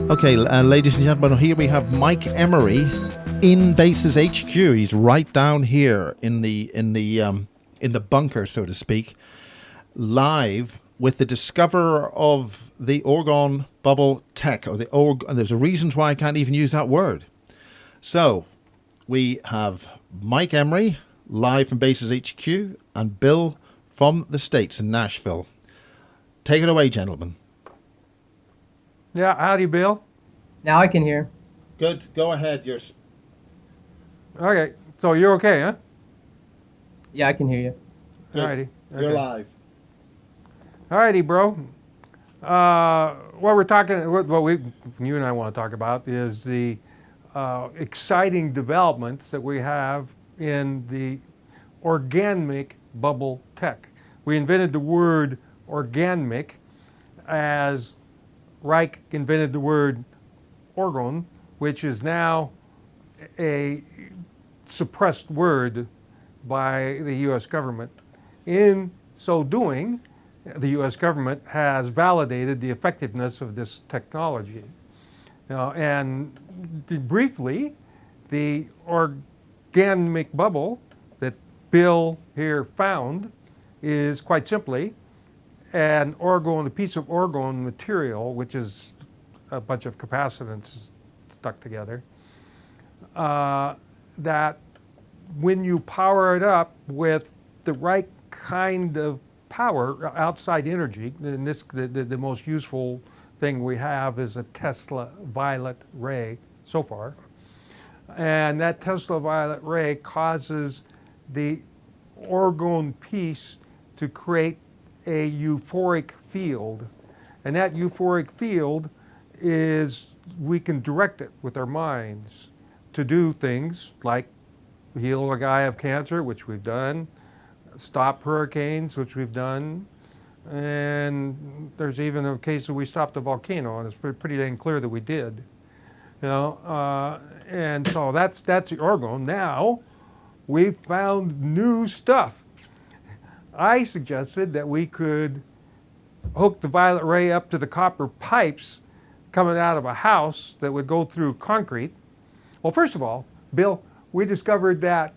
Okay, ladies and gentlemen, here we have Mike Emery in Bases HQ. He's right down here in the bunker, so to speak, live with the discoverer of the orgone bubble tech, or and there's a reason why I can't even use that word. So we have Mike Emery live from Bases HQ and Bill from the States in Nashville. Take it away, gentlemen. Yeah, howdy, Bill. Now I can hear. Good. Go ahead. Okay, so you're okay, huh? Yeah, I can hear you. Good. Alrighty. Okay. You're live. Alrighty, bro. What we're talking, you and I want to talk about is the exciting developments that we have in the organic bubble tech. We invented the word organic as Reich invented the word orgone, which is now a suppressed word by the U.S. government. In so doing, the U.S. government has validated the effectiveness of this technology. And briefly, the organic bubble that Bill here found is quite simply a piece of orgone material, which is a bunch of capacitance stuck together, that when you power it up with the right kind of power, outside energy, and the most useful thing we have is a Tesla violet ray so far, and that Tesla violet ray causes the orgone piece to create a euphoric field, and that euphoric field is, we can direct it with our minds to do things like heal a guy of cancer, which we've done, stop hurricanes, which we've done, and there's even a case that we stopped a volcano, and it's pretty dang clear that we did. And so that's the orgone. Now we've found new stuff. I suggested that we could hook the violet ray up to the copper pipes coming out of a house that would go through concrete. Well, first of all, Bill, we discovered that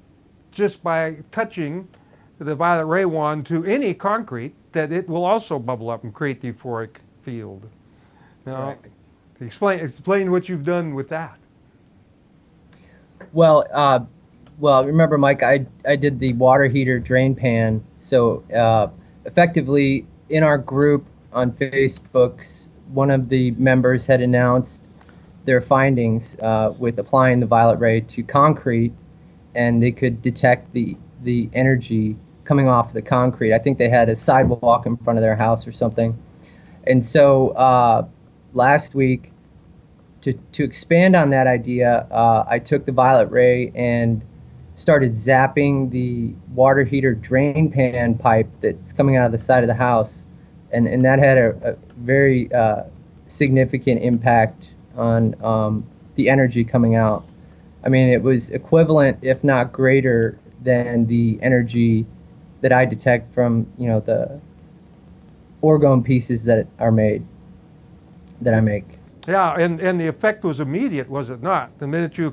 just by touching the violet ray wand to any concrete, that it will also bubble up and create the euphoric field. Now, explain what you've done with that. Well, remember, Mike, I did the water heater drain pan. So effectively, in our group on Facebook, one of the members had announced their findings with applying the violet ray to concrete, and they could detect the energy coming off the concrete. I think they had a sidewalk in front of their house or something. And so last week, to expand on that idea, I took the violet ray and started zapping the water heater drain pan pipe that's coming out of the side of the house. And that had a very significant impact on the energy coming out. I mean, it was equivalent, if not greater, than the energy that I detect from, the orgone pieces that I make. Yeah, and the effect was immediate, was it not? The minute you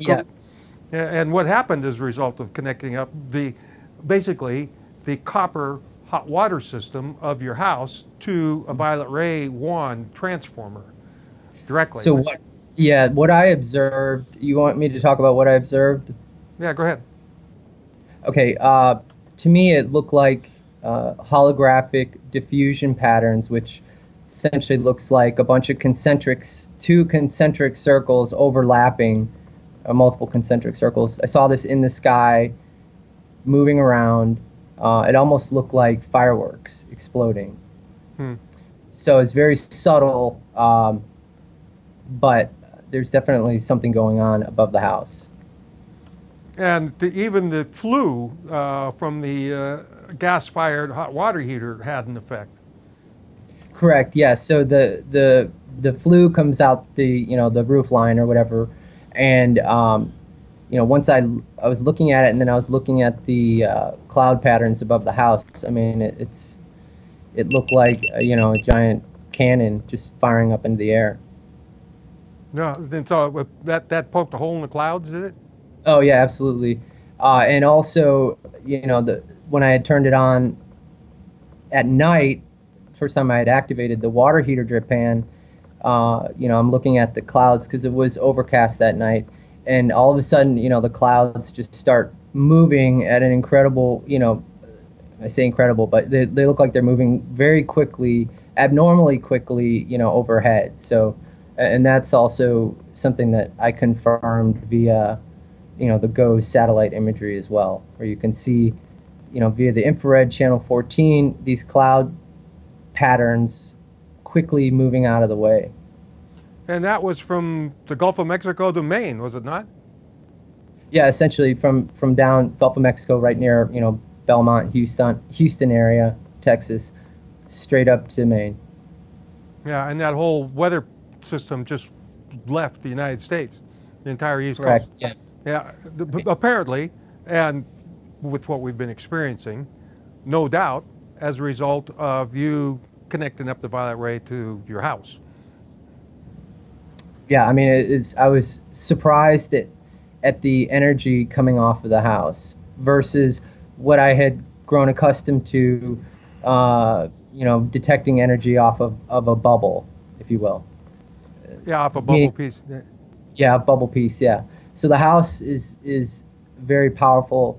and what happened as a result of connecting up basically the copper hot water system of your house to a violet ray wand transformer directly. So what I observed, you want me to talk about what I observed? Yeah, go ahead. Okay, to me it looked like holographic diffusion patterns, which essentially looks like a bunch of two concentric circles overlapping, multiple concentric circles. I saw this in the sky, moving around. It almost looked like fireworks exploding. So it's very subtle, but there's definitely something going on above the house. And even the flue from the gas-fired hot water heater had an effect. Correct. Yes. So the flue comes out the roof line or whatever, and once I was looking at it, and then I was looking at the cloud patterns above the house. I mean, it looked like a giant cannon just firing up into the air. No, then so that poked a hole in the clouds, did it? Oh yeah, absolutely. And also, when I had turned it on at night, first time I had activated the water heater drip pan, I'm looking at the clouds because it was overcast that night, and all of a sudden, the clouds just start moving at an incredible, I say incredible, but they look like they're moving very quickly, abnormally quickly, overhead. So, and that's also something that I confirmed via, the GOES satellite imagery as well, where you can see, via the infrared channel 14, these cloud patterns quickly moving out of the way. And that was from the Gulf of Mexico to Maine, was it not? Yeah, essentially from down Gulf of Mexico, right near Belmont, Houston area, Texas, straight up to Maine. Yeah, and that whole weather system just left the United States, the entire East Correct. Coast. Yeah. Yeah, apparently, and with what we've been experiencing, no doubt, as a result of you connecting up the violet ray to your house. Yeah, I mean, I was surprised at the energy coming off of the house versus what I had grown accustomed to, detecting energy off of a bubble, if you will. Yeah, off a bubble piece. Yeah, bubble piece. Yeah. So the house is a very powerful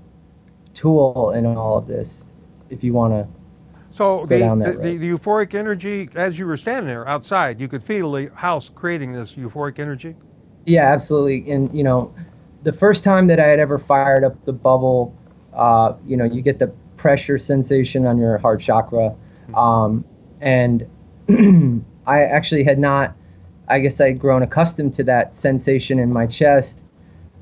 tool in all of this, if you want to So go down that road. the euphoric energy, as you were standing there outside, you could feel the house creating this euphoric energy. Yeah, absolutely. And the first time that I had ever fired up the bubble, you get the pressure sensation on your heart chakra, and I actually had not. I guess I had grown accustomed to that sensation in my chest.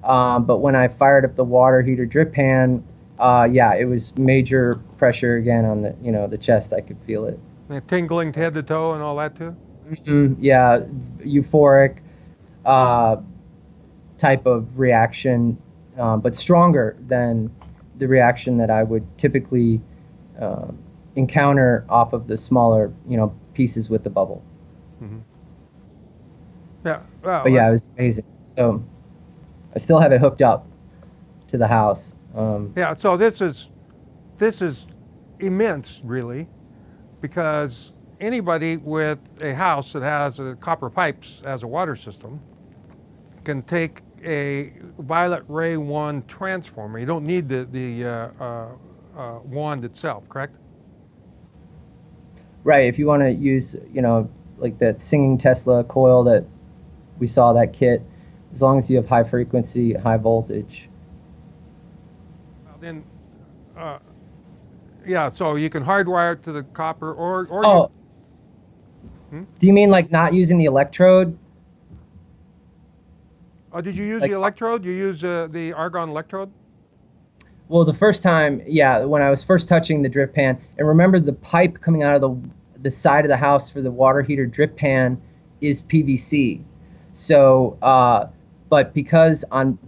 But when I fired up the water heater drip pan, it was major pressure again on the chest. I could feel it. And tingling head to toe and all that too. Yeah, euphoric type of reaction, but stronger than the reaction that I would typically encounter off of the smaller, pieces with the bubble. Mm-hmm. Yeah. Well, But yeah, it was amazing. So I still have it hooked up to the house. Yeah. So this is immense, really, because anybody with a house that has copper pipes as a water system can take a violet ray 1 transformer. You don't need the wand itself, correct? Right. If you want to use, like that singing Tesla coil that we saw, that kit, as long as you have high frequency, high voltage. Well, then, yeah. So you can hardwire it to the copper, or Oh. Do you mean like not using the electrode? Oh, did you use Like- the electrode? You use the argon electrode? Well, the first time, yeah, when I was first touching the drip pan, and remember the pipe coming out of the side of the house for the water heater drip pan is PVC. So, but because on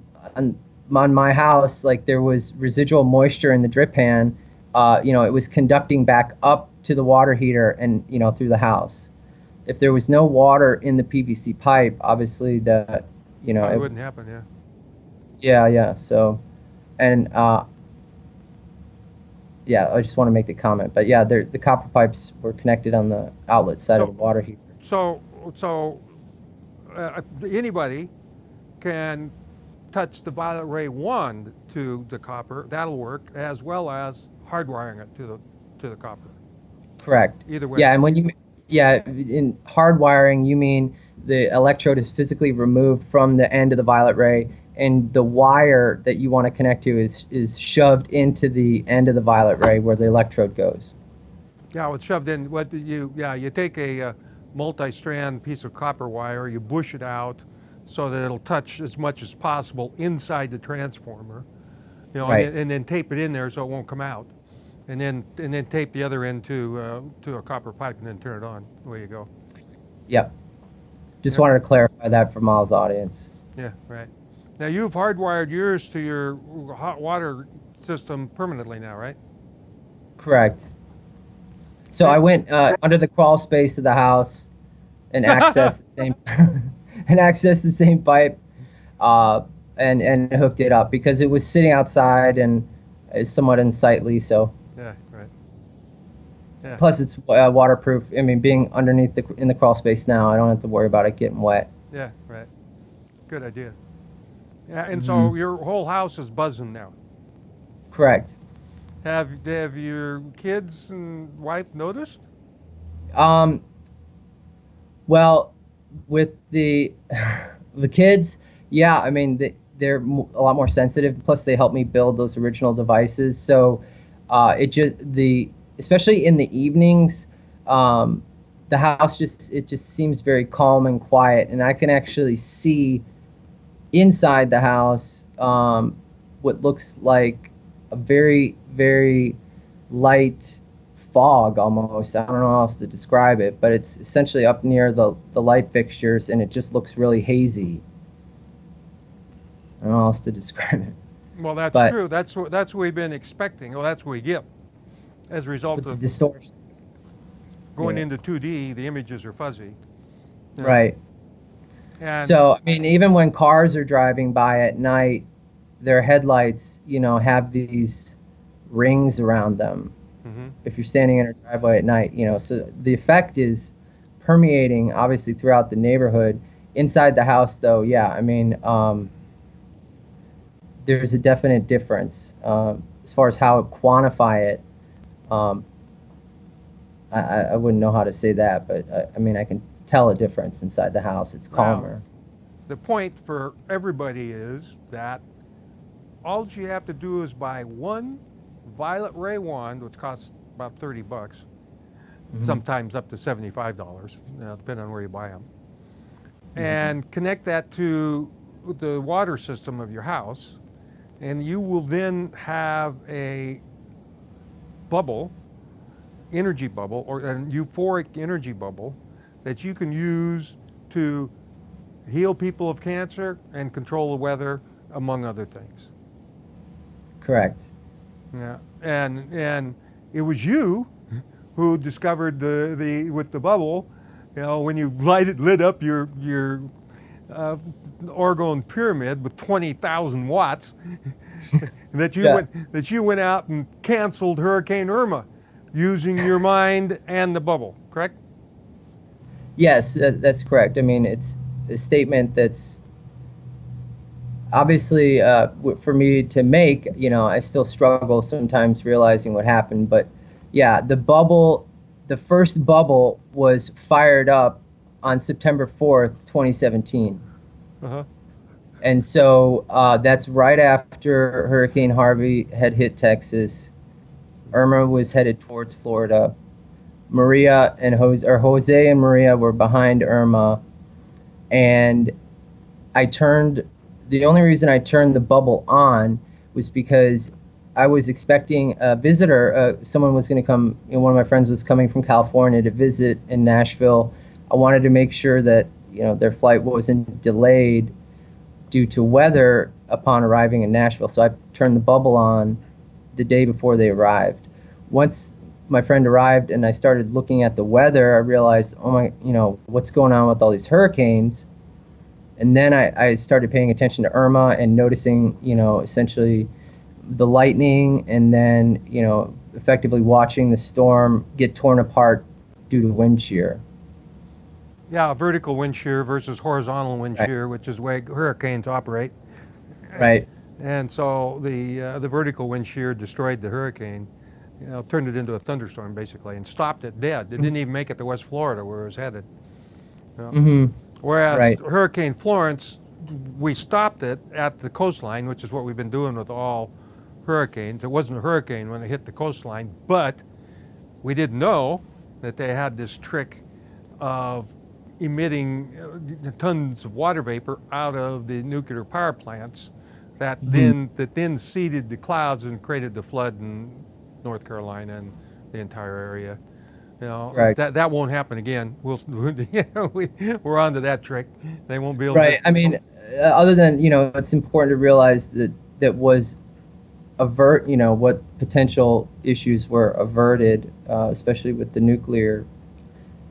my house, like there was residual moisture in the drip pan, it was conducting back up to the water heater and through the house. If there was no water in the PVC pipe, obviously it wouldn't happen. Yeah. Yeah. So, and I just want to make the comment. But yeah, the copper pipes were connected on the outlet side of the water heater. So anybody can touch the violet ray wand to the copper. That'll work, as well as hardwiring it to the copper. Correct. Either way. Yeah, and in hardwiring, you mean the electrode is physically removed from the end of the violet ray, and the wire that you want to connect to is shoved into the end of the violet ray where the electrode goes. Yeah, it's shoved in. You take a multi-strand piece of copper wire, you bush it out so that it'll touch as much as possible inside the transformer, Right. and then tape it in there so it won't come out, and then tape the other end to a copper pipe and then turn it on. Away you go. Yep. Just wanted to clarify that for Miles' audience. Yeah, right. Now you've hardwired yours to your hot water system permanently now, right? Correct. So I went under the crawl space of the house and accessed the and accessed the same pipe, and hooked it up because it was sitting outside and is somewhat unsightly. So Yeah, right. Yeah. plus it's waterproof. I mean, being underneath in the crawl space now, I don't have to worry about it getting wet. Yeah, right. Good idea. Yeah, and so Mhm. your whole house is buzzing now. Correct. Have your kids and wife noticed? Um, well, with the the kids, yeah, I mean they're a lot more sensitive. Plus, they helped me build those original devices, so it just the especially in the evenings, the house just seems very calm and quiet, and I can actually see inside the house what looks like a very light fog almost. I don't know how else to describe it, but it's essentially up near the light fixtures, and it just looks really hazy. I don't know how else to describe it. Well, that's But true. That's what we've been expecting. Well, that's what we get as a result with the of distortions. going Yeah. into 2D. The images are fuzzy. Yeah. Right. And So, I mean, even when cars are driving by at night, their headlights, have these rings around them. mhm. If you're standing in a driveway at night, so the effect is permeating obviously throughout the neighborhood. Inside the house, though, yeah, I mean, there's a definite difference as far as how to quantify it. Um, I wouldn't know how to say that, but I mean, I can tell a difference inside the house. It's calmer. The point for everybody is that all you have to do is buy one violet ray wand, which costs about $30, Mhm. sometimes up to $75, depending on where you buy them, Mhm. and connect that to the water system of your house, and you will then have a bubble, energy bubble, or a euphoric energy bubble that you can use to heal people of cancer and control the weather, among other things. Correct. Yeah, and it was you who discovered the with the bubble, when you lit up your Oregon pyramid with 20,000 watts, Yeah. that you went out and canceled Hurricane Irma, using your mind and the bubble. Correct? Yes, that's correct. I mean, it's a statement that's obviously for me to make. I still struggle sometimes realizing what happened, but yeah, the first bubble was fired up on September 4th, 2017. Uh huh. And so that's right after Hurricane Harvey had hit Texas. Irma was headed towards Florida. Maria and Jose and Maria were behind Irma, and the only reason I turned the bubble on was because I was expecting a visitor. Someone was going to come. One of my friends was coming from California to visit in Nashville. I wanted to make sure that their flight wasn't delayed due to weather upon arriving in Nashville. So I turned the bubble on the day before they arrived. Once my friend arrived and I started looking at the weather, I realized, oh my, what's going on with all these hurricanes? And then I started paying attention to Irma and noticing, essentially the lightning, and then, effectively watching the storm get torn apart due to wind shear. Yeah, vertical wind shear versus horizontal wind Right. shear, which is the way hurricanes operate. Right. And so the vertical wind shear destroyed the hurricane, turned it into a thunderstorm basically, and stopped it dead. It didn't even make it to West Florida where it was headed. Mm-hmm. Whereas Right. Hurricane Florence, we stopped it at the coastline, which is what we've been doing with all hurricanes. It wasn't a hurricane when it hit the coastline, but we didn't know that they had this trick of emitting tons of water vapor out of the nuclear power plants that then seeded the clouds and created the flood in North Carolina and the entire area. Right. That won't happen again. We're on to that trick. They won't be able Right. to. I mean, other than, it's important to realize that was what potential issues were averted, especially with the nuclear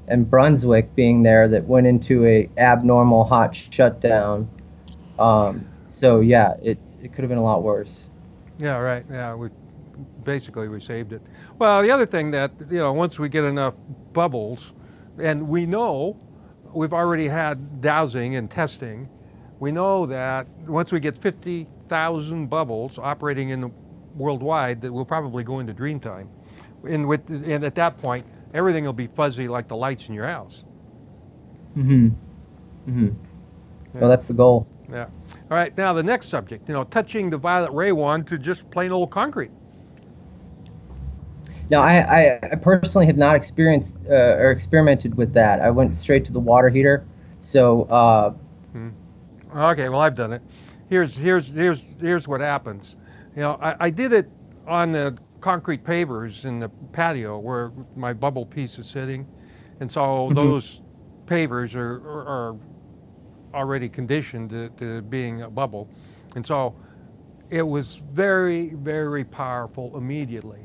and Brunswick being there that went into a abnormal hot shutdown. So yeah, it could have been a lot worse. Yeah, right. Yeah, we saved it. Well, the other thing that, once we get enough bubbles, and we know we've already had dowsing and testing, we know that once we get 50,000 bubbles operating in the worldwide, that we'll probably go into dream time. And at that point, everything will be fuzzy like the lights in your house. Mm-hmm. Mm-hmm. Yeah. Well, that's the goal. Yeah. All right. Now the next subject, touching the violet ray wand to just plain old concrete. Now, I personally have not experienced or experimented with that. I went straight to the water heater. So. Okay. Well, I've done it. Here's what happens. I did it on the concrete pavers in the patio where my bubble piece is sitting, and so those pavers are already conditioned to being a bubble, and so it was very, very powerful immediately.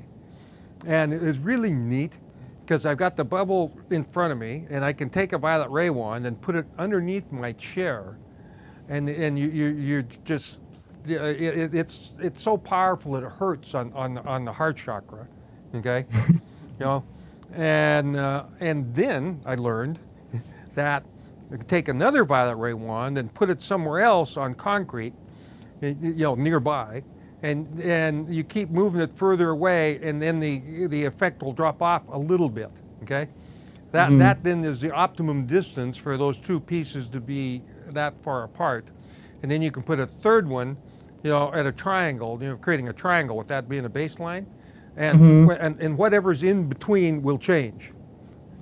And it was really neat because I've got the bubble in front of me, and I can take a violet ray wand and put it underneath my chair, and you just it's so powerful it hurts on the heart chakra, okay, and then I learned that I could take another violet ray wand and put it somewhere else on concrete, nearby, and you keep moving it further away, and then the effect will drop off a little bit. Okay, that then is the optimum distance for those two pieces to be that far apart, and then you can put a third one, at a triangle, creating a triangle with that being a baseline, and whatever's in between will change.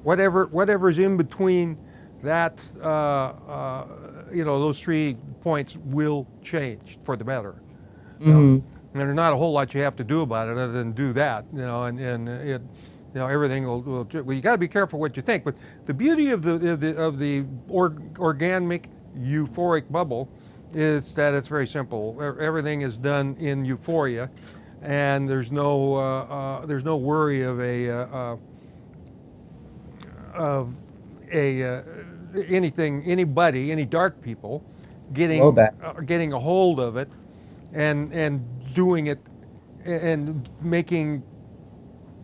Whatever's in between that, those 3 points will change for the better. And there's not a whole lot you have to do about it other than do that, and everything will. Well, you got to be careful what you think. But the beauty of the organic euphoric bubble is that it's very simple. Everything is done in euphoria, and there's no worry of any dark people getting a hold of it and doing it and making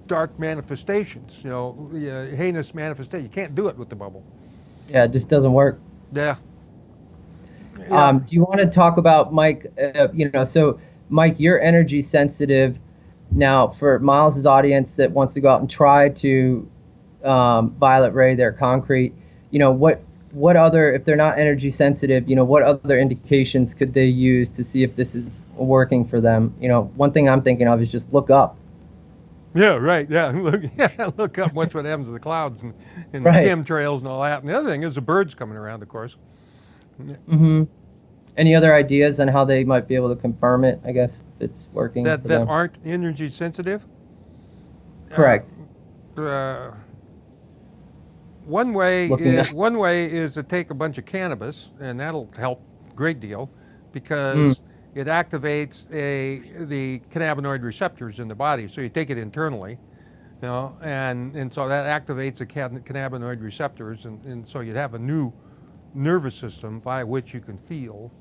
dark manifestations, heinous manifestations. You can't do it with the bubble. Yeah, it just doesn't work. Yeah. Do you want to talk about, Mike, so Mike, you're energy sensitive. Now, for Miles's audience that wants to go out and try to violet ray their concrete, what other, if they're not energy sensitive, what other indications could they use to see if this is working for them? One thing I'm thinking of is just look up. Yeah, right. Yeah, look up, watch what happens to the clouds and the chemtrails and all that. And the other thing is the birds coming around, of course. Any other ideas on how they might be able to confirm it? I guess if it's working. That aren't energy sensitive. Correct. One way is to take a bunch of cannabis, and that'll help a great deal because it activates the cannabinoid receptors in the body. So you take it internally, and so that activates the cannabinoid receptors, and so you'd have a new nervous system by which you can feel.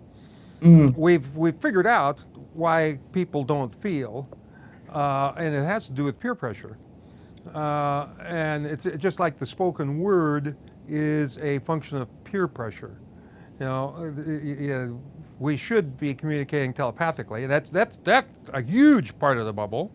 We've figured out why people don't feel, and it has to do with peer pressure. And it's just like the spoken word is a function of peer pressure. We should be communicating telepathically. That's a huge part of the bubble.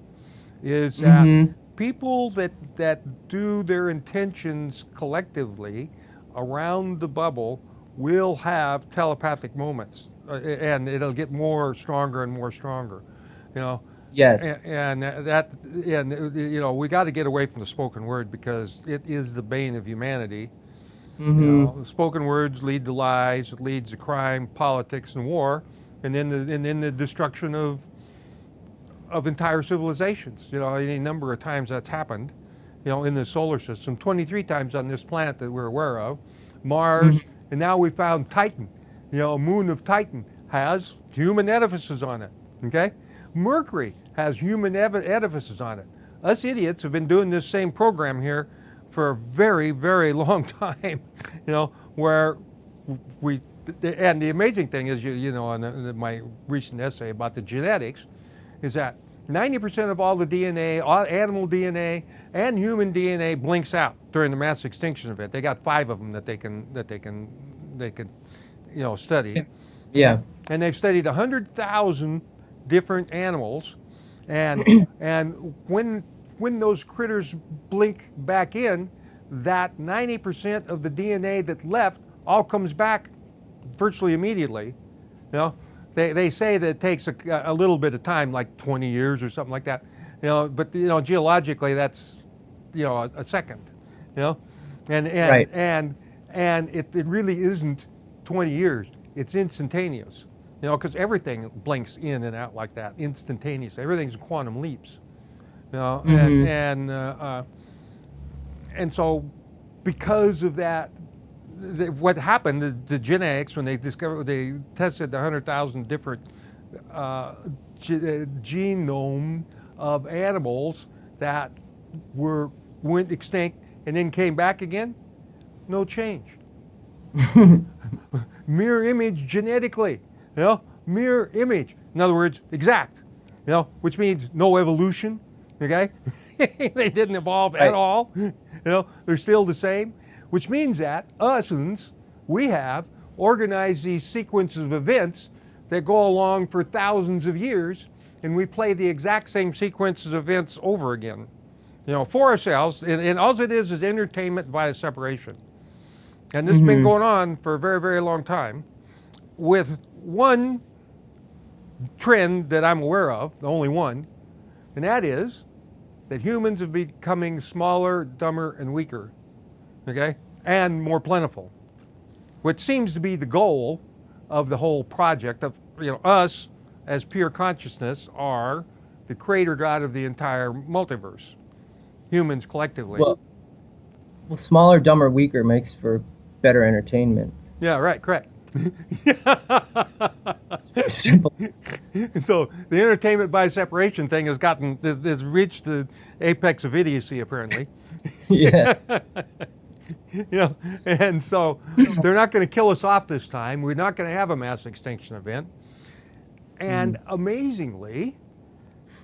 Is that people that do their intentions collectively around the bubble will have telepathic moments, and it'll get stronger and more stronger. Yes. And we got to get away from the spoken word because it is the bane of humanity. Spoken words lead to lies, it leads to crime, politics, and war, and then the destruction of entire civilizations. Any number of times that's happened, in the solar system. 23 times on this planet that we're aware of. Mars, and now we found Titan. A moon of Titan has human edifices on it. Okay. Mercury has human edifices on it. Us idiots have been doing this same program here for a very, very long time, where and the amazing thing is, in my recent essay about the genetics, is that 90% of all the DNA, all animal DNA and human DNA blinks out during the mass extinction event. They got 5 of them that they can study. Yeah. And they've studied 100,000 different animals, and when those critters blink back in, that 90% of the DNA that left all comes back virtually immediately. They say that it takes a little bit of time, like 20 years or something like that. But geologically that's a second. Right. And it really isn't 20 years. It's instantaneous. Because everything blinks in and out like that instantaneously. Everything's quantum leaps. And so because of that, what happened, the genetics, when they tested the 100,000 different genome of animals that went extinct and then came back again, no change. Mirror image genetically, mirror image. In other words, exact, which means no evolution, okay? They didn't evolve at all, they're still the same, which means that we have organized these sequences of events that go along for thousands of years, and we play the exact same sequences of events over again, for ourselves, and all it is entertainment via separation. And this has been going on for a very, very long time, with one trend that I'm aware of, the only one, and that is that humans are becoming smaller, dumber, and weaker, okay, and more plentiful, which seems to be the goal of the whole project of, us as pure consciousness are the creator God of the entire multiverse, humans collectively. Well, smaller, dumber, weaker makes for better entertainment. Yeah, right, correct. It's very simple. And so the entertainment by separation thing has reached the apex of idiocy, apparently. Yeah. And so they're not going to kill us off this time. We're not going to have a mass extinction event. And amazingly,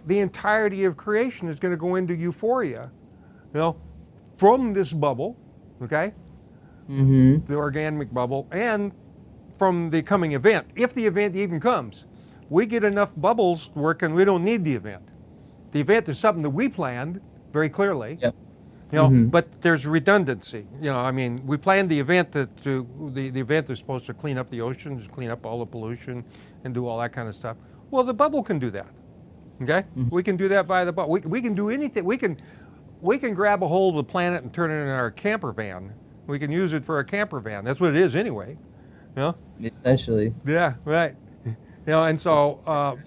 the entirety of creation is going to go into euphoria, from this bubble, okay? The organic bubble, and from the coming event. If the event even comes, we get enough bubbles working, we don't need the event. The event is something that we planned very clearly. Yep. But there's redundancy. We planned the event the event is supposed to clean up the oceans, clean up all the pollution, and do all that kind of stuff. Well, the bubble can do that. Okay, we can do that via the bubble. We can do anything. We can grab a hold of the planet and turn it into our camper van. We can use it for a camper van. That's what it is anyway. Essentially. Yeah, right. And so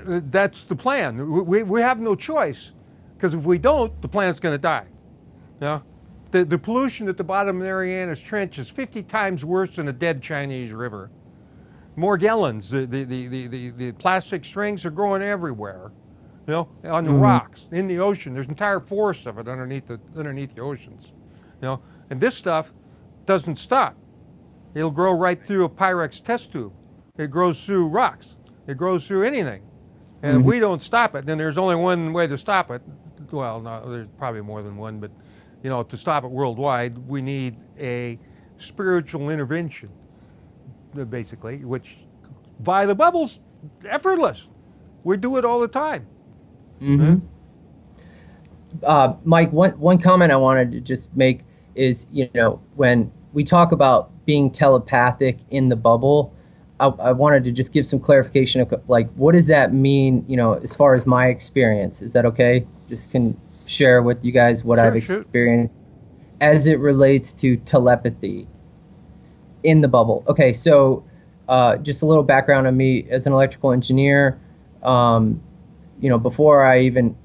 that's the plan. We have no choice, because if we don't, the planet's going to die. The pollution at the bottom of Marianas Trench is 50 times worse than a dead Chinese river. Morgellons, the plastic strings are growing everywhere. On the rocks, in the ocean. There's entire forests of it underneath the oceans. And this stuff doesn't stop. It'll grow right through a Pyrex test tube. It grows through rocks. It grows through anything. And if we don't stop it, then there's only one way to stop it. Well, no, there's probably more than one, but to stop it worldwide, we need a spiritual intervention, basically, which via the bubbles, effortless. We do it all the time. Mike, one comment I wanted to just make is, when we talk about being telepathic in the bubble, I wanted to just give some clarification of, like, what does that mean, as far as my experience? Is that okay? Just can share with you guys what I've experienced as it relates to telepathy in the bubble. Okay, so just a little background on me as an electrical engineer. Before I even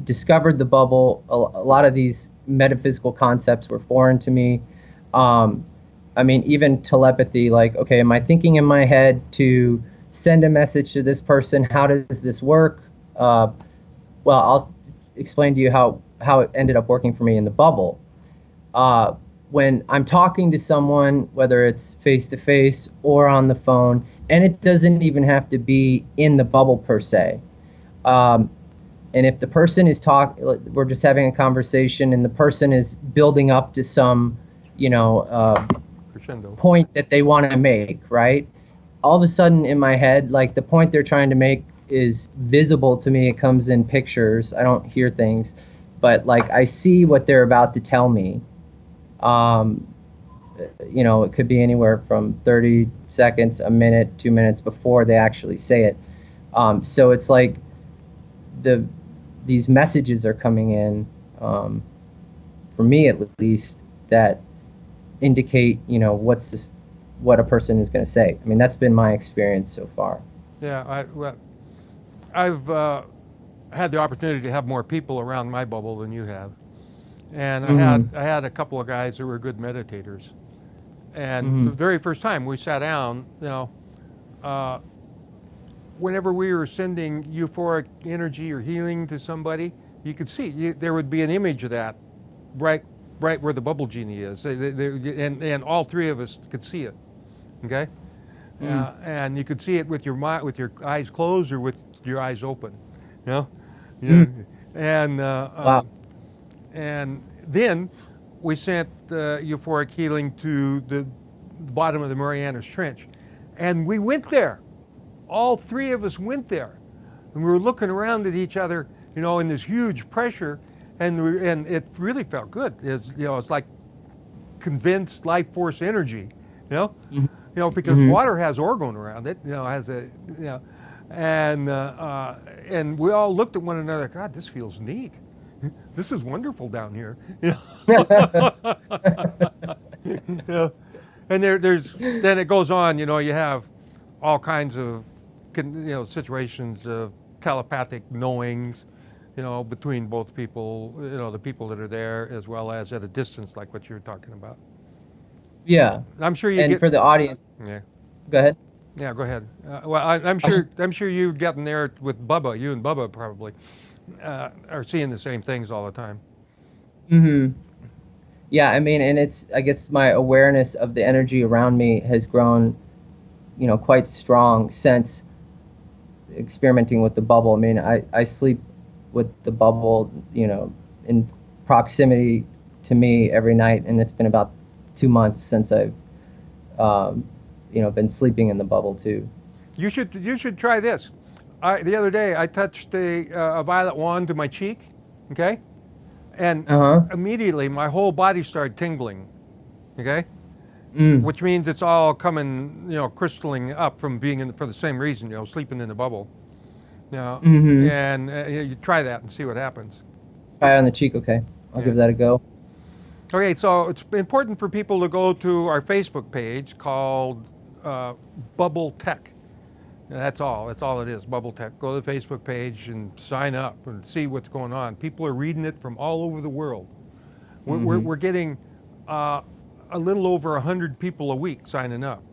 discovered the bubble, a lot of these metaphysical concepts were foreign to me. Even telepathy, like, okay, am I thinking in my head to send a message to this person? How does this work? explain to you how it ended up working for me in the bubble. When I'm talking to someone, whether it's face to face or on the phone, and it doesn't even have to be in the bubble per se. And if the person is we're just having a conversation, and the person is building up to some, Crescendo. point that they want to make, right? All of a sudden in my head, like the point they're trying to make is visible to me. It comes in pictures. I don't hear things, but like I see what they're about to tell me. It could be anywhere from 30 seconds, a minute, 2 minutes before they actually say it. So it's like these messages are coming in, for me at least, that indicate, what a person is going to say. I mean, that's been my experience so far. Yeah, I've had the opportunity to have more people around my bubble than you have, and I had a couple of guys that were good meditators, and the very first time we sat down, whenever we were sending euphoric energy or healing to somebody, you could see there would be an image of that, right where the bubble genie is, and all three of us could see it. Okay, and you could see it with your eyes closed or with your eyes open, and Wow. and then we sent euphoric healing to the bottom of the Marianas Trench, and we went there. All three of us went there, and we were looking around at each other, in this huge pressure, and it really felt good. It's like condensed life force energy, because water has orgone around it, and we all looked at one another. God, this feels neat. This is wonderful down here. And then it goes on. You have all kinds of situations of telepathic knowings, between both people, the people that are there as well as at a distance, like what you're talking about. Yeah. I'm sure you And get for the audience, Yeah. go ahead. Yeah, go ahead. Well, I'm sure you've gotten there with Bubba. You and Bubba probably are seeing the same things all the time. Yeah, I mean, and I guess my awareness of the energy around me has grown, quite strong since experimenting with the bubble. I mean, I sleep with the bubble, in proximity to me every night, and it's been about 2 months since I've, been sleeping in the bubble too. You should try this. The other day I touched a violet wand to my cheek, okay, and immediately my whole body started tingling, okay, which means it's all coming, crystalling up from being for the same reason, sleeping in the bubble. And you try that and see what happens. Try on the cheek, okay. I'll give that a go. Okay, so it's important for people to go to our Facebook page called Bubble Tech. That's all. That's all it is, Bubble Tech. Go to the Facebook page and sign up and see what's going on. People are reading it from all over the world. We're getting a little over 100 people a week signing up.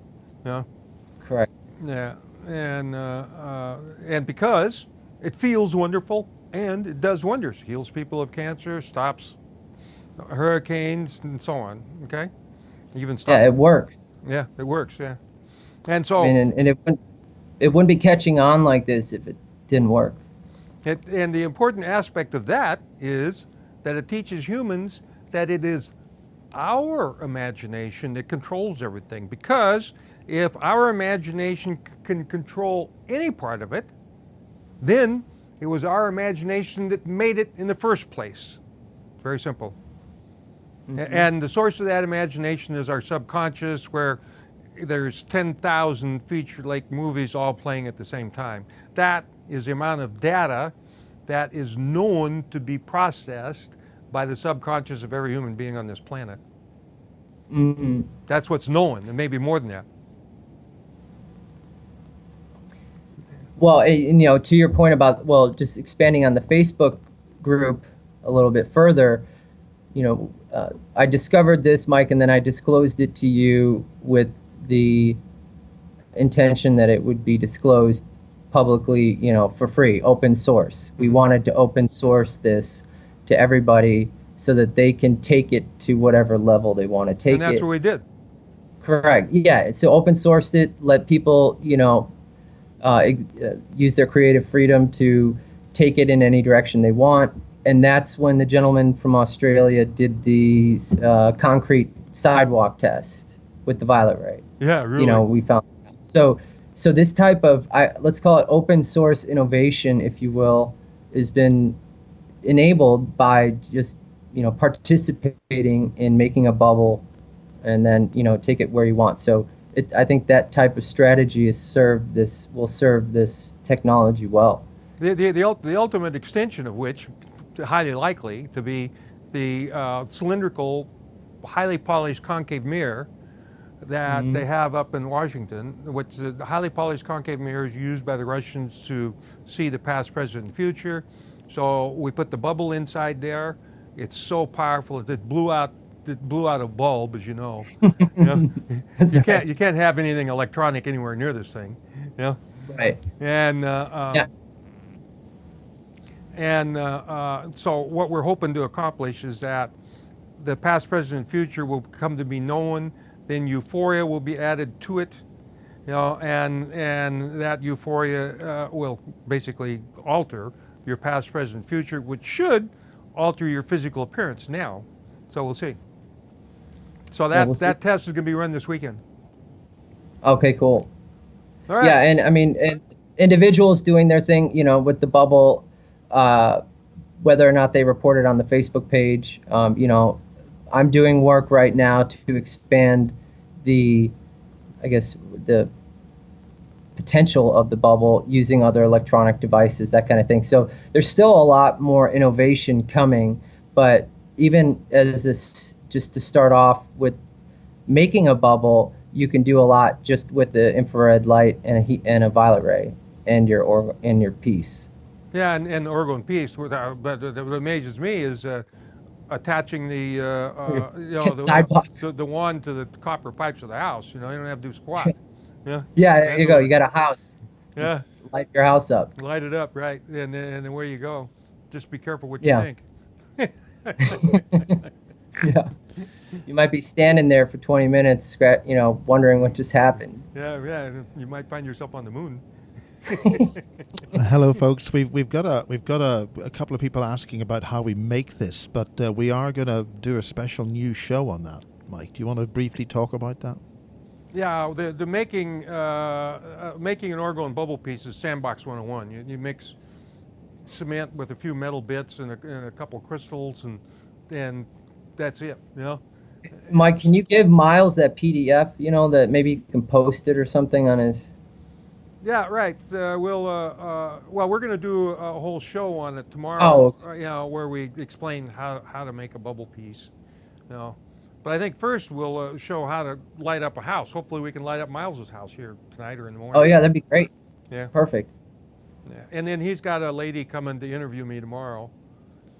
Correct. Yeah, and because it feels wonderful and it does wonders. Heals people of cancer, stops hurricanes, and so on. Okay, even stops. Yeah, it works. Yeah, it works. Yeah, and so and it wouldn't be catching on like this if it didn't work. And the important aspect of that is that it teaches humans that it is our imagination that controls everything. Because if our imagination can control any part of it, then it was our imagination that made it in the first place. It's very simple. And the source of that imagination is our subconscious, where there's 10,000 feature-length movies all playing at the same time. That is the amount of data that is known to be processed by the subconscious of every human being on this planet. That's what's known, and maybe more than that. Well, to your point about, just expanding on the Facebook group a little bit further, I discovered this, Mike, and then I disclosed it to you with the intention that it would be disclosed publicly, for free, open source. We wanted to open source this to everybody so that they can take it to whatever level they want to take it. And that's what we did. Correct. Yeah. So open sourced it, let people, use their creative freedom to take it in any direction they want. And that's when the gentleman from Australia did the concrete sidewalk test with the violet ray. Yeah, really. We found so this type of let's call it open source innovation, if you will, has been enabled by just participating in making a bubble, and then take it where you want. So I think that type of strategy will serve this technology well. The ultimate extension of which, highly likely to be the cylindrical, highly polished concave mirror that they have up in Washington, which the highly polished concave mirror is used by the Russians to see the past, present, and future. So we put the bubble inside there. It's so powerful it blew out a bulb, as you know. You can't have anything electronic anywhere near this thing. Right. And so what we're hoping to accomplish is that the past, present, and future will come to be known. Then euphoria will be added to it, and that euphoria will basically alter your past, present, future, which should alter your physical appearance now. So we'll see. So that test is going to be run this weekend. Okay, cool. All right. Yeah, and I mean, individuals doing their thing, with the bubble, whether or not they report it on the Facebook page, I'm doing work right now to expand the potential of the bubble using other electronic devices, that kind of thing. So there's still a lot more innovation coming, but even as this, just to start off with making a bubble, you can do a lot just with the infrared light and a violet ray and your piece. Yeah, and the orgone piece. But what amazes me is attaching the the wand to the copper pipes of the house. You don't have to do squat. Yeah, there you go. You got a house. Yeah. Just light your house up. Light it up, right? And then where you go. Just be careful what you think. Yeah. You might be standing there for 20 minutes, wondering what just happened. Yeah. You might find yourself on the moon. Hello, folks. We've got a couple of people asking about how we make this, but we are going to do a special new show on that. Mike, do you want to briefly talk about that? Yeah, the making an orgone bubble piece is Sandbox 101. You mix cement with a few metal bits and a couple crystals, and that's it. Mike, can you give Miles that PDF? That maybe you can post it or something on his. Yeah, right. We're going to do a whole show on it tomorrow. Where we explain how to make a bubble piece. But I think first we'll show how to light up a house. Hopefully we can light up Miles's house here tonight or in the morning. Oh yeah, that'd be great. Yeah. Perfect. Yeah. And then he's got a lady coming to interview me tomorrow.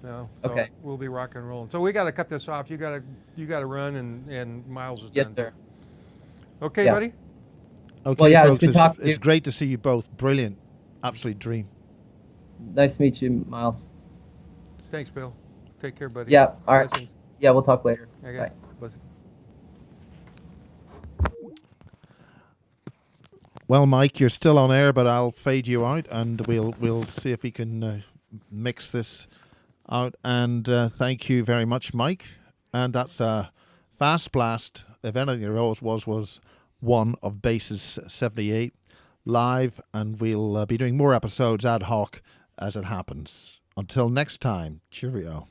So okay. We'll be rocking and rolling. So we got to cut this off. You got to run, and Miles is yes, done. sir. Okay, buddy. Okay, well, yeah, folks, it's great to see you both. Brilliant. Absolute dream. Nice to meet you, Miles. Thanks, Bill. Take care, buddy. Yeah, all right. Blessings. Yeah, we'll talk later. Okay. Bye. Blessings. Well, Mike, you're still on air, but I'll fade you out, and we'll see if we can mix this out. And thank you very much, Mike. And that's a fast blast. If anything there was one of Bases 78 live, and we'll be doing more episodes ad hoc as it happens. Until next time, cheerio.